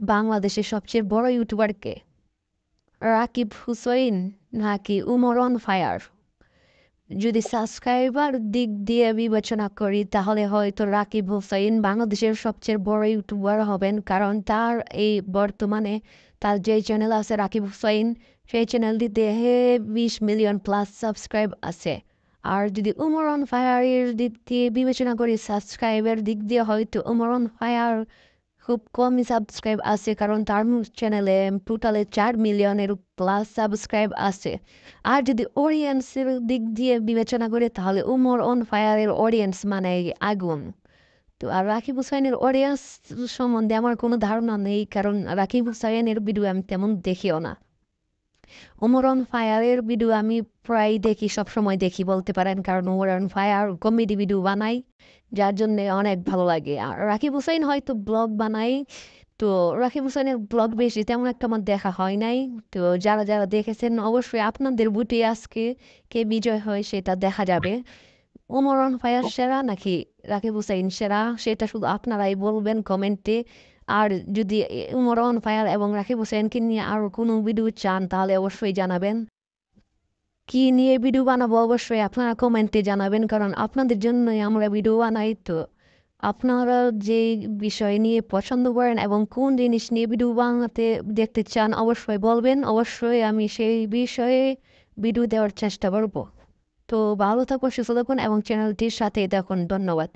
বাংলাদেশের সবচেয়ে বড় ইউটিউবার কে? রাকিব হুসইন নাকি উমর অন ফায়ার? যদি সাবস্ক্রাইবার দিক দিয়ে বিবেচনা করি তাহলে হয়তো রাকিব হুসাইন বাংলাদেশের সবচেয়ে বড় ইউটিউবার হবেন, কারণ তার এই বর্তমানে তার যে চ্যানেল আছে রাকিব হুসাইন, সেই চ্যানেলটিতে 20 মিলিয়ন প্লাস সাবস্ক্রাইব আছে। আর যদি উমর অন ফায়ারের দিক দিয়ে বিবেচনা করি সাবস্ক্রাইবের দিক দিয়ে হয়তো উমর অন ফায়ার খুব কমই সাবস্ক্রাইব আছে, কারণ তার চ্যানেলে টোটালে 4 মিলিয়নের প্লাস সাবস্ক্রাইব আছে। আর যদি অডিয়েন্সের দিক দিয়ে বিবেচনা করে তাহলে উমর অন ফায়ারের অডিয়েন্স মানে আগুন। তো আর রাকিব হুসাইনের অডিয়েন্স সম্বন্ধে আমার কোনো ধারণা নেই, কারণ রাকিব হুসাইনের ভিডিও আমি তেমন দেখিও না। উমর অন ফায়ারের ভিডিও আমি প্রায় দেখি, সবসময় দেখি বলতে পারেন, কারণ Umar on fire comedy video বানাই, যার জন্যে অনেক ভালো লাগে। আর রাকিব হুসাইন হয়তো ব্লগ বানাই, তো রাকিব হুসাইনের ব্লগ বেশি তেমন একটা আমার দেখা হয় নাই। তো যারা যারা দেখেছেন অবশ্যই আপনাদের বুটে আজকে কে বিজয় হয় সেটা দেখা যাবে। ওমর অন ফায়ার সেরা নাকি রাকিব হুসাইন সেরা সেটা শুধু আপনারাই বলবেন কমেন্টে। আর যদি ওমর অন ফায়ার এবং রাকিব হুসাইনকে নিয়ে আরও কোনো ভিডিও চান তাহলে অবশ্যই জানাবেন। কি নিয়ে ভিডিও বানাবো অবশ্যই আপনারা কমেন্টে জানাবেন, কারণ আপনাদের জন্যই আমরা ভিডিও বানাই। তো আপনারা যে বিষয় নিয়ে পছন্দ করেন এবং কোন জিনিস নিয়ে ভিডিও বানাতে দেখতে চান অবশ্যই বলবেন, অবশ্যই আমি সেই বিষয়ে ভিডিও দেওয়ার চেষ্টা করব। তো ভালো থাকুন, সুস্থ থাকুন এবং চ্যানেলটির সাথে দেখুন। ধন্যবাদ।